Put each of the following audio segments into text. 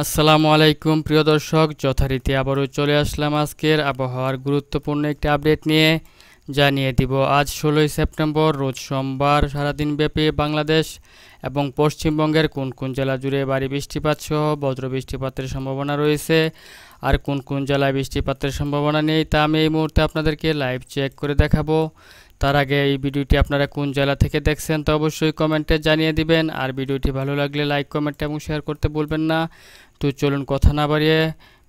আসসালামু আলাইকুম প্রিয় দর্শক, যথারীতি আবারও চলে আসলাম আজকের আবহাওয়ার গুরুত্বপূর্ণ একটি আপডেট নিয়ে। জানিয়ে দিব আজ 16ই সেপ্টেম্বর রোজ সোমবার সারাদিন ব্যাপী বাংলাদেশ এবং পশ্চিমবঙ্গের কোন কোন জেলা জুড়ে ভারী বৃষ্টিপাত সহ বজ্র বৃষ্টিপাতের সম্ভাবনা রয়েছে, আর কোন কোন জেলায় বৃষ্টিপাতের সম্ভাবনা নেই তা আমি এই মুহূর্তে আপনাদেরকে লাইভ চেক করে দেখাবো। তার আগে এই ভিডিওটি আপনারা কোন জেলা থেকে দেখছেন তা অবশ্যই কমেন্টে জানিয়ে দিবেন, আর ভিডিওটি ভালো লাগলে লাইক, কমেন্ট এবং শেয়ার করতে ভুলবেন না। তো চলুন কথা না বাড়িয়ে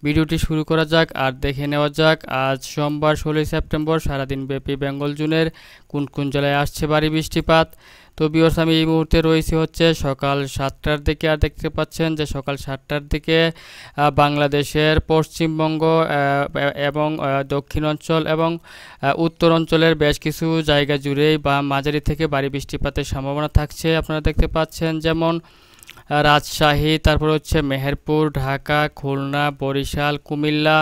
ভিডিওটি শুরু করা যাক আর দেখে নেওয়া যাক আজ সোমবার 16ই সেপ্টেম্বর সারাদিন ব্যাপী বেঙ্গল জুনের কোন কোন জেলায় আসছে ভারী বৃষ্টিপাত। তো ভিউয়ার্স, আমি এই মুহূর্তে রয়েছি হচ্ছে সকাল 7টার দিকে, আর দেখতে পাচ্ছেন যে সকাল 7টার দিকে বাংলাদেশের পশ্চিমবঙ্গ এবং দক্ষিণ অঞ্চল এবং উত্তর অঞ্চলের বেশ কিছু জায়গা জুড়েই বা মাঝারি থেকে ভারী বৃষ্টিপাতের সম্ভাবনা থাকছে। আপনারা দেখতে পাচ্ছেন যেমন রাজশাহী, তারপর হচ্ছে মেহেরপুর, ঢাকা, খুলনা, বরিশাল, কুমিল্লা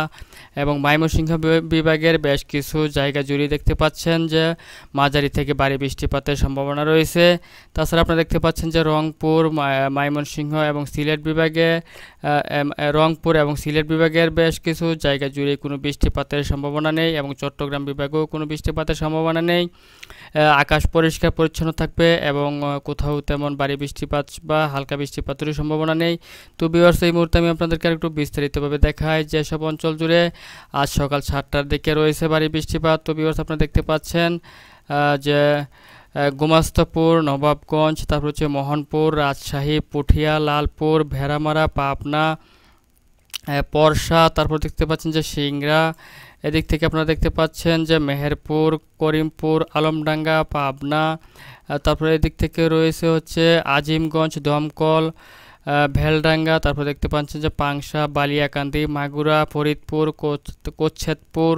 এবং ময়মনসিংহ বিভাগের বেশ কিছু জায়গা জুড়ে দেখতে পাচ্ছেন যে মাঝারি থেকে ভারী বৃষ্টিপাতের সম্ভাবনা রয়েছে। তাছাড়া আপনারা দেখতে পাচ্ছেন যে রংপুর, ময়মনসিংহ এবং সিলেট বিভাগে রংপুর এবং সিলেট বিভাগের বেশ কিছু জায়গা জুড়ে কোনো বৃষ্টিপাতের সম্ভাবনা নেই এবং চট্টগ্রাম বিভাগেও কোনো বৃষ্টিপাতের সম্ভাবনা নেই। আকাশ পরিষ্কার পরিচ্ছন্ন থাকবে এবং কোথাও তেমন ভারী বৃষ্টিপাত বা হালকা বৃষ্টিপাতেরও সম্ভাবনা নেই। তো ভিউয়ার্স, এই মুহূর্তে আমি আপনাদেরকে একটু বিস্তারিতভাবে দেখাই যেসব অঞ্চল জুড়ে আজ সকাল 7টার দিকে রয়েছে ভারী বৃষ্টিপাত। তো ভিউয়ার্স, আপনারা দেখতে পাচ্ছেন যে গোমাস্তাপুর, নবাবগঞ্জ, তারপর হচ্ছে মোহনপুর, রাজশাহী, পুঠিয়া, লালপুর, ভেড়ামারা, পাবনা, পরশা, তারপর দেখতে পাচ্ছেন যে সিংড়া, এদিক থেকে আপনারা দেখতে পাচ্ছেন যে মেহেরপুর, করিমপুর, আলমডাঙ্গা, পাবনা, তারপরে এদিক থেকে রয়েছে হচ্ছে আজিমগঞ্জ, দমকল, ভেলডাঙ্গা, তারপর দেখতে পাচ্ছেন যে পাংশা, বালিয়াকান্দি, মাগুরা, ফরিদপুর, কোচ্ছেদপুর,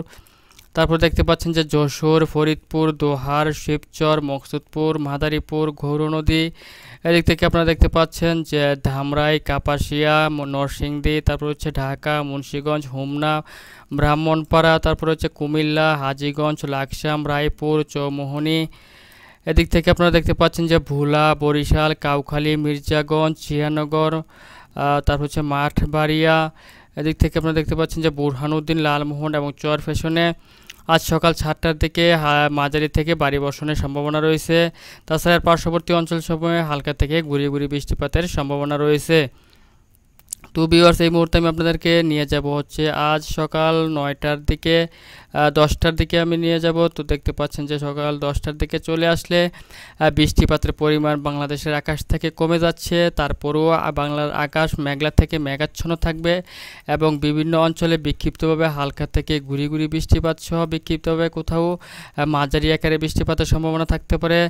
তারপর দেখতে পাচ্ছেন যে যশোর, ফরিদপুর, দোহার, শিবচর, মকসুদপুর, মাদারীপুর, গৌরনদী, এদিক থেকে আপনারা দেখতে পাচ্ছেন যে ধামরাই, কাপাসিয়া, নরসিংদী, তারপর হচ্ছে ঢাকা, মুন্সিগঞ্জ, হোমনা, ব্রাহ্মণপাড়া, তারপর হচ্ছে কুমিল্লা, হাজীগঞ্জ, লাকসাম, রায়পুর, চৌমোহনী, এদিক থেকে আপনারা দেখতে পাচ্ছেন যে ভোলা, বরিশাল, কাউখালী, মির্জাগঞ্জ, জিয়ানগর, তারপর হচ্ছে মাঠবাড়িয়া, এদিক থেকে আপনারা দেখতে পাচ্ছেন যে বুরহানুদ্দিন, লালমোহন এবং চরফ্যাশনে আজ সকাল 7টার দিকে মাঝারি থেকে ভারী বর্ষণের সম্ভাবনা রয়েছে। তাছাড়া পার্শ্ববর্তী অঞ্চলসমূহে হালকা থেকে গুঁড়ি গুঁড়ি বৃষ্টিপাতের সম্ভাবনা রয়েছে। তো ভিউয়ার্স, এই মুহূর্তে আমি আপনাদেরকে নিয়ে যাব হচ্ছে আজ সকাল 9টার দিকে, 10টার দিকে আমি নিয়ে যাব। তো দেখতে পাচ্ছেন যে সকাল 10টার দিকে চলে আসলে বৃষ্টিপাতের পরিমাণ বাংলাদেশের আকাশ থেকে কমে যাচ্ছে, তারপরেও বাংলার আকাশ মেঘলা থেকে মেঘাচ্ছন্ন থাকবে এবং বিভিন্ন অঞ্চলে বিক্ষিপ্তভাবে হালকা থেকে গুঁড়ি গুঁড়ি বৃষ্টিপাত সহ বিক্ষিপ্তভাবে কোথাও মাঝারি আকারে বৃষ্টিপাতের সম্ভাবনা থাকতে পারে।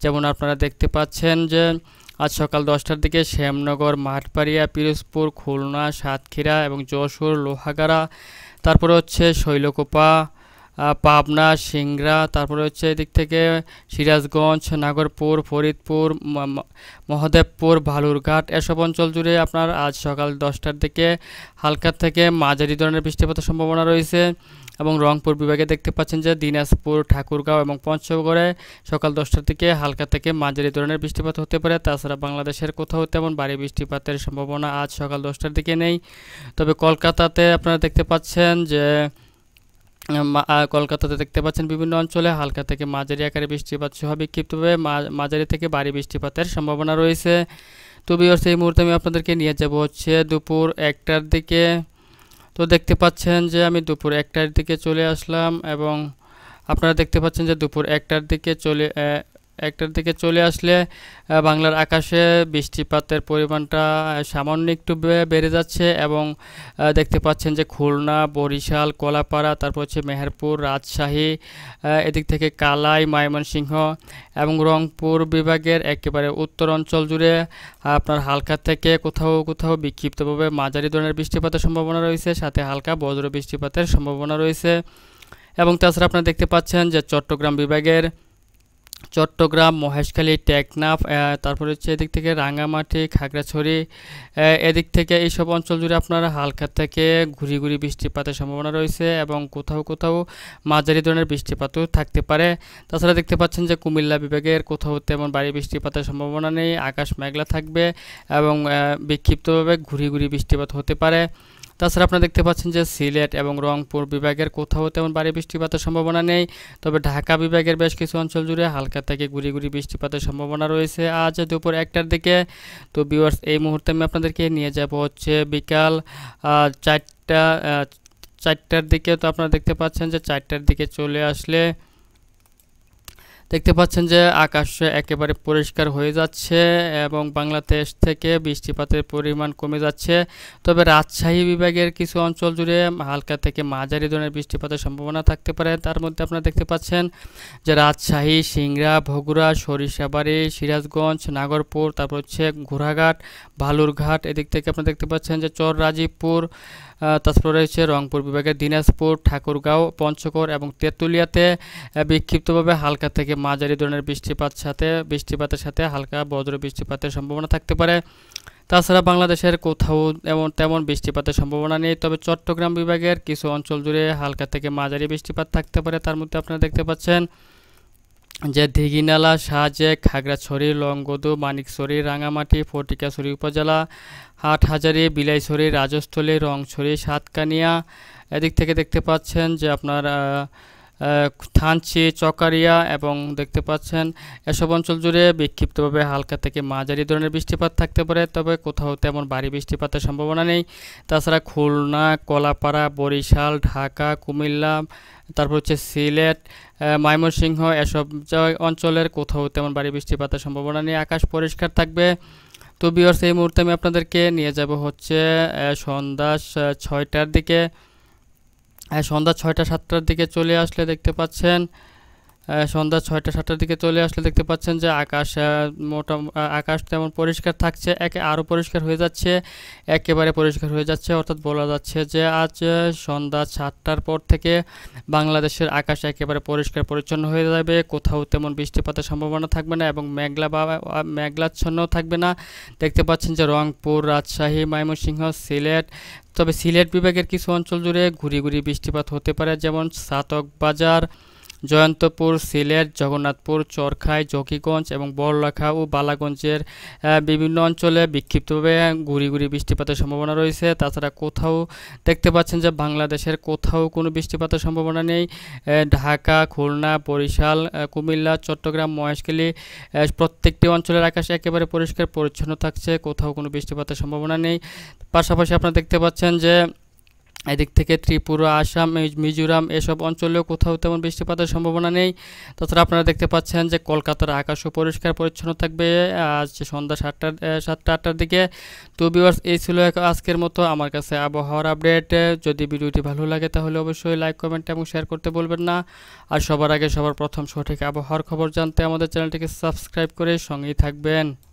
যেমন আপনারা দেখতে পাচ্ছেন যে আজ সকাল 10টার দিকে শ্যামনগর, মাঠবাড়িয়া, পিরোজপুর, খুলনা, সাতক্ষীরা এবং যশোর, লোহাগাড়া, তারপরে হচ্ছে শৈলকুপা, পাবনা, সিংড়া, তারপরে হচ্ছে এদিক থেকে সিরাজগঞ্জ, নাগরপুর, ফরিদপুর, মহদেবপুর, বালুরঘাট, এসব অঞ্চল জুড়ে আপনার আজ সকাল 10টার দিকে হালকা থেকে মাঝারি ধরনের বৃষ্টিপাতের সম্ভাবনা রয়েছে। এবং রংপুর বিভাগে দেখতে পাচ্ছেন যে দিনাজপুর, ঠাকুরগাঁও এবং পঞ্চগড়ে সকাল 10টার দিকে হালকা থেকে মাঝারি ধরনের বৃষ্টিপাত হতে পারে। তাছাড়া বাংলাদেশের কোথাও তেমন ভারী বৃষ্টিপাতের সম্ভাবনা আজ সকাল 10টার দিকে নেই। তবে কলকাতাতে আপনারা দেখতে পাচ্ছেন যে কলকাতাতে দেখতে পাচ্ছেন বিভিন্ন অঞ্চলে হালকা থেকে মাঝারি আকারে বৃষ্টিপাত সহ বিক্ষিপ্তভাবে মাঝারি থেকে ভারী বৃষ্টিপাতের সম্ভাবনা রয়েছে। তো ভিউয়ার্স, এই মুহূর্তে আমি আপনাদেরকে নিয়ে যাব হচ্ছে দুপুর 1টার দিকে। তো দেখতে পাচ্ছেন যে আমি দুপুর 1টার দিকে চলে আসলাম এবং আপনারা দেখতে পাচ্ছেন যে দুপুর 1টার দিকে চলে আসলে বাংলার আকাশে বৃষ্টিপাতের পরিমাণটা সামান্য একটু বেড়ে যাচ্ছে এবং দেখতে পাচ্ছেন যে খুলনা, বরিশাল, কলাপাড়া, তারপর হচ্ছে মেহেরপুর, রাজশাহী, এদিক থেকে কালাই, ময়মনসিংহ এবং রংপুর বিভাগের একেবারে উত্তর অঞ্চল জুড়ে আপনার হালকা থেকে কোথাও কোথাও বিক্ষিপ্তভাবে মাঝারি ধরনের বৃষ্টিপাতের সম্ভাবনা রয়েছে, সাথে হালকা বজ্র বৃষ্টিপাতের সম্ভাবনা রয়েছে। এবং তাছাড়া আপনারা দেখতে পাচ্ছেন যে চট্টগ্রাম বিভাগের চট্টগ্রাম, মহেশখালী, টেকনাফ, তারপরে হচ্ছে এদিক থেকে রাঙ্গামাটি, খাগড়াছড়ি, এদিক থেকে এইসব অঞ্চল জুড়ে আপনার হালকা থেকে ঘুরি ঘুরি বৃষ্টিপাতের সম্ভাবনা রয়েছে এবং কোথাও কোথাও মাঝারি ধরনের বৃষ্টিপাতও থাকতে পারে। তাছাড়া দেখতে পাচ্ছেন যে কুমিল্লা বিভাগের কোথাও তেমন ভারী বৃষ্টিপাতের সম্ভাবনা নেই, আকাশ মেঘলা থাকবে এবং বিক্ষিপ্তভাবে ঘুরি ঘুরি বৃষ্টিপাত হতে পারে। তাছাড়া আপনারা দেখতে পাচ্ছেন যে সিলেট এবং রংপুর বিভাগের কোথাও তেমন ভারী বৃষ্টিপাতের সম্ভাবনা নেই, তবে ঢাকা বিভাগের বেশ কিছু অঞ্চল জুড়ে হালকা থেকে গুঁড়ি গুঁড়ি বৃষ্টিপাতের সম্ভাবনা রয়েছে আজ দুপুর 1টার দিকে। তো ভিউয়ার্স, এই মুহূর্তে আমি আপনাদেরকে নিয়ে যাব হচ্ছে বিকাল 4টা 4টার দিকে। তো আপনারা দেখতে পাচ্ছেন যে 4টার দিকে চলে আসলে দেখতে পাচ্ছেন যে আকাশ একেবারে পরিষ্কার হয়ে যাচ্ছে এবং বাংলাদেশ থেকে বৃষ্টিপাতের পরিমাণ কমে যাচ্ছে। তবে রাজশাহী বিভাগের কিছু অঞ্চল জুড়ে হালকা থেকে মাঝারি ধরনের বৃষ্টিপাতের সম্ভাবনা থাকতে পারে। তার মধ্যে আপনারা দেখতে পাচ্ছেন যে রাজশাহী, সিংড়া, বগুড়া, সরিষাবাড়ি, সিরাজগঞ্জ, নাগরপুর, তারপর হচ্ছে ঘোড়াঘাট, বালুরঘাট, এদিক থেকে আপনারা দেখতে পাচ্ছেন যে চর রাজীবপুর, তারপরে রয়েছে রংপুর বিভাগের দিনাজপুর, ঠাকুরগাঁও, পঞ্চগড় এবং তেঁতুলিয়াতে বিক্ষিপ্তভাবে হালকা থেকে মাঝারি ধরনের বৃষ্টিপাতের সাথে হালকা বজ্র বৃষ্টিপাতের সম্ভাবনা থাকতে পারে। তাছাড়া বাংলাদেশের কোথাও তেমন বৃষ্টিপাতের সম্ভাবনা নেই, তবে চট্টগ্রাম বিভাগের কিছু অঞ্চল জুড়ে হালকা থেকে মাঝারি বৃষ্টিপাত থাকতে পারে। তার মধ্যে আপনারা দেখতে পাচ্ছেন যে দীঘিনালা, শাহজাগ, খাগড়াছড়ি, লংগদু, মানিকছড়ি, রাঙামাটি, ফটিকছড়ি উপজেলা, হাটহাজারী, বিলাইছড়ি, রাজস্থলী, রংছড়ি, সাতকানিয়া, এদিক থেকে দেখতে পাচ্ছেন যে আপনার থানচি, চকারিয়া এবং দেখতে পাচ্ছেন এসব অঞ্চল জুড়ে বিক্ষিপ্তভাবে হালকা থেকে মাঝারি ধরনের বৃষ্টিপাত থাকতে পারে, তবে কোথাও তেমন ভারী বৃষ্টিপাতের সম্ভাবনা নেই। তাছাড়া খুলনা, কলাপাড়া, বরিশাল, ঢাকা, কুমিল্লা, তারপর হচ্ছে সিলেট, ময়মনসিংহ, এসব অঞ্চলের কোথাও তেমন ভারী বৃষ্টিপাতের সম্ভাবনা নেই, আকাশ পরিষ্কার থাকবে। তো ভিউয়ার্স, এই মুহূর্তে আমি আপনাদেরকে নিয়ে যাব হচ্ছে সন্ধ্যা 6টার দিকে। সন্ধ্যা 6টা-7টার দিকে চলে আসলে দেখতে পাচ্ছেন সন্ধ্যা 6টা-7টার দিকে চলে আসলে দেখতে পাচ্ছেন যে আকাশ তেমন পরিষ্কার থাকছে, আরও পরিষ্কার হয়ে যাচ্ছে, একেবারে পরিষ্কার হয়ে যাচ্ছে। অর্থাৎ বলা যাচ্ছে যে আজ সন্ধ্যা 7টার পর থেকে বাংলাদেশের আকাশ একেবারে পরিষ্কার পরিচ্ছন্ন হয়ে যাবে, কোথাও তেমন বৃষ্টিপাতের সম্ভাবনা থাকবে না এবং মেঘলাচ্ছন্নও থাকবে না। দেখতে পাচ্ছেন যে রংপুর, রাজশাহী, ময়মনসিংহ, সিলেট, তবে সিলেট বিভাগের কিছু অঞ্চল জুড়ে ঘুরি ঘুরি বৃষ্টিপাত হতে পারে, যেমন চাতকবাজার, জয়ন্তপুর, সিলেট, জগন্নাথপুর, চরখাই, জকিগঞ্জ এবং বড়লেখা ও বালাগঞ্জের বিভিন্ন অঞ্চলে বিক্ষিপ্তভাবে ঘুরি ঘুরি বৃষ্টিপাতের সম্ভাবনা রয়েছে। তাছাড়া কোথাও দেখতে পাচ্ছেন যে বাংলাদেশের কোথাও কোনো বৃষ্টিপাতের সম্ভাবনা নেই। ঢাকা, খুলনা, বরিশাল, কুমিল্লা, চট্টগ্রাম, মহেশখালী, প্রত্যেকটি অঞ্চলের আকাশ একেবারে পরিষ্কার পরিচ্ছন্ন থাকছে, কোথাও কোনো বৃষ্টিপাতের সম্ভাবনা নেই। পাশাপাশি আপনারা দেখতে পাচ্ছেন যে এদিক থেকে ত্রিপুরা, আসাম, মিজোরাম এসব অঞ্চলেও কোথাও তেমন বৃষ্টিপাতের সম্ভাবনা নেই। তাছাড়া আপনারা দেখতে পাচ্ছেন যে কলকাতার আকাশও পরিষ্কার পরিচ্ছন্ন থাকবে আজ সন্ধ্যা 7টা-8টার দিকে। তো ভিউয়ার্স, এই ছিল আজকের মতো আমার কাছে আবহাওয়ার আপডেট। যদি ভিডিওটি ভালো লাগে তাহলে অবশ্যই লাইক, কমেন্ট এবং শেয়ার করতে বলবেন না। আর সবার আগে সবার প্রথম সঠিক আবহাওয়ার খবর জানতে আমাদের চ্যানেলটিকে সাবস্ক্রাইব করে সঙ্গেই থাকবেন।